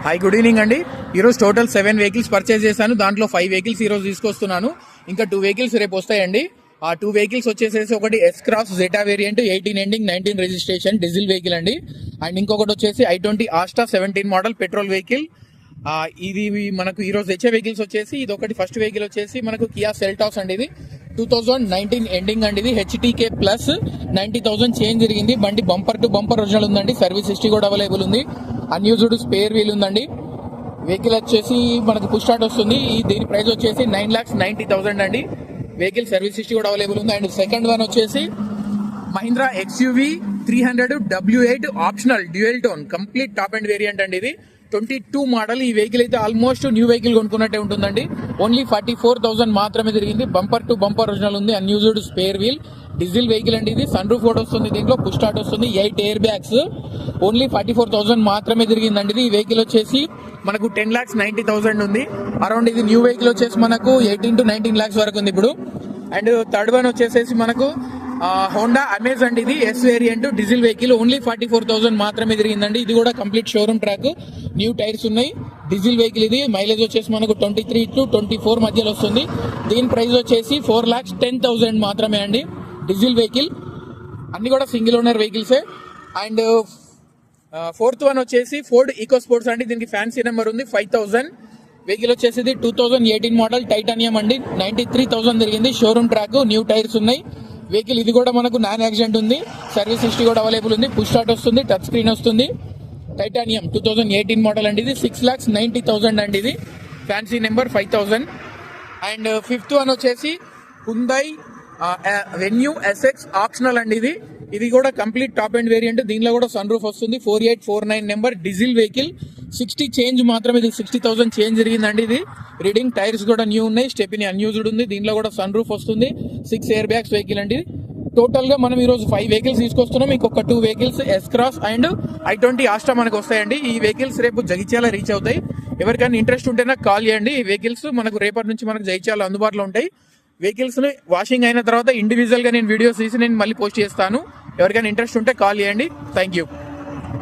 Hi, good evening అండి. ఈరోజు total 7 vehicles purchase చేశాను. దాంట్లో 5 వెహికల్స్ ఈరోజు తీసుకొస్తున్నాను. ఇంకా 2 వెహికల్స్ రేపు వస్తాయండి. ఆ 2 వెహికల్స్ వచ్చేసేసి ఒకటి S cross zeta variant 18 ending 19 registration diesel vehicle అండి. అండ్ ఇంకొకటి వచ్చేసి i20 Asta 17 model petrol vehicle. ఇది మనకు ఈరోజు తెచ్చే వెహికల్స్ వచ్చేసి ఇది ఒకటి ఫస్ట్ వెహికల్ వచ్చేసి మనకు కియా సెల్టాస్ అండి. ఇది 2019 ఎండింగ్ అండి. ఇది హెచ్టీకే ప్లస్ 90,000 చేంజ్ జరిగింది. బండి బంపర్ టు బంపర్ ఒరిజినల్ ఉందండి. సర్వీస్ హిస్టరీ కూడా అవైలబుల్ ఉంది. అన్యూజ్డ్ స్పేర్ వీల్ ఉందండి. వెహికల్ వచ్చేసి మనకు పుష్ స్టార్ట్ వస్తుంది. దీని ప్రైస్ వచ్చేసి 9,90,000 అండి. వెహికల్ సర్వీస్ హిస్టరీ కూడా అవైలబుల్ ఉంది. అండ్ సెకండ్ వన్ వచ్చేసి Mahindra XUV 300 W8 optional dual tone complete top and variant అండి. ఇది 22 మోడల్. ఈ వెహికల్ అయితే ఆల్మోస్ట్ న్యూ వెహికల్ కొనుక్కున్నట్టే ఉంటుందండి. ఓన్లీ 44,000 మాత్రమే తిరిగింది. బంపర్ టు బంపర్ ఒరిజినల్ ఉంది. Unused spare wheel diesel vehicle అండి. ఇది సన్ రూఫ్ కూడా వస్తుంది. దీంట్లో పుష్ స్టార్ట్ వస్తుంది. 8 ఎయిర్ బ్యాగ్స్. ఓన్లీ 44,000 మాత్రమే తిరిగిందండి. ఈ వెహికల్ వచ్చేసి మనకు 10,90,000 ఉంది. అరౌండ్ ఇది న్యూ వెహికల్ వచ్చేసి మనకు 18 to 19 lakhs వరకు ఉంది ఇప్పుడు. అండ్ థర్డ్ వన్ వచ్చేసేసి మనకు హోండా అమేజ్ అండి. ఇది S variant diesel vehicle. Only 44,000 మాత్రమే తిరిగిందండి. ఇది కూడా complete showroom track. New tyres ఉన్నాయి. Diesel vehicle. ఇది మైలేజ్ వచ్చేసి మనకు 23 to 24 మధ్యలో వస్తుంది. దీని ప్రైస్ వచ్చేసి 4,10,000 మాత్రమే అండి. డీజిల్ వెహికల్ అన్ని కూడా సింగిల్ ఓనర్ వెహికల్సే. అండ్ ఫోర్త్ వన్ వచ్చేసి ఫోర్డ్ ఈకో స్పోర్ట్స్ అండి. దీనికి ఫ్యాన్సీ నెంబర్ ఉంది 5,000. వెహికల్ వచ్చేసి 2018 మోడల్ టైటానియం అండి. 93,000 తిరిగింది. Showroom track. న్యూ టైర్స్ ఉన్నాయి. వెహికల్ ఇది కూడా మనకు నాన్ యాక్సిడెంట్ ఉంది. సర్వీస్ హిస్టరీ కూడా అవైలబుల్ ఉంది. పుష్ స్టార్ట్ వస్తుంది. టచ్ స్క్రీన్ వస్తుంది. టైటానియం 2018 మోడల్ అండి. ఇది 6,90,000 అండి. ఇది fancy number 5,000. And fifth one వచ్చేసి హుండై వెన్యూ SX ఆప్షనల్ అండి. ఇది కూడా కంప్లీట్ టాప్ అండ్ వేరియంట్. దీనిలో కూడా సన్ రూఫ్ వస్తుంది. 4849 నెంబర్ డీజిల్ వెహికల్. 60 చేంజ్ మాత్రం. ఇది 60,000 చేంజ్ జరిగిందండి. ఇది రీడింగ్ టైర్స్ కూడా న్యూ ఉన్నాయి. స్టెప్ని అన్యూజ్డ్ ఉంది. దీనిలో కూడా సన్ రూఫ్ వస్తుంది. 6 ఎయిర్ బ్యాగ్స్ వెహికల్ అండి. టోటల్ గా మనం ఈ రోజు 5 వెహికల్స్ తీసుకొస్తున్నాం. ఇంకొక 2 vehicles S cross and i20 Asta మనకు వస్తాయండి. ఈ వెహికల్స్ రేపు జగిత్యాల రీచ్ అవుతాయి. ఎవరికైనా ఇంట్రెస్ట్ ఉంటే నాకు కాల్ చేయండి. ఈ వెహికల్స్ మనకు రేపటి నుంచి మనకు జగిత్యాల అందుబాటులో ఉంటాయి. వెహికల్స్ ని వాషింగ్ అయిన తర్వాత ఇండివిజువల్ గా నేను వీడియోస్ తీసి నేను మళ్ళీ పోస్ట్ చేస్తాను. ఎవరికైనా ఇంట్రెస్ట్ ఉంటే కాల్ చేయండి. Thank you.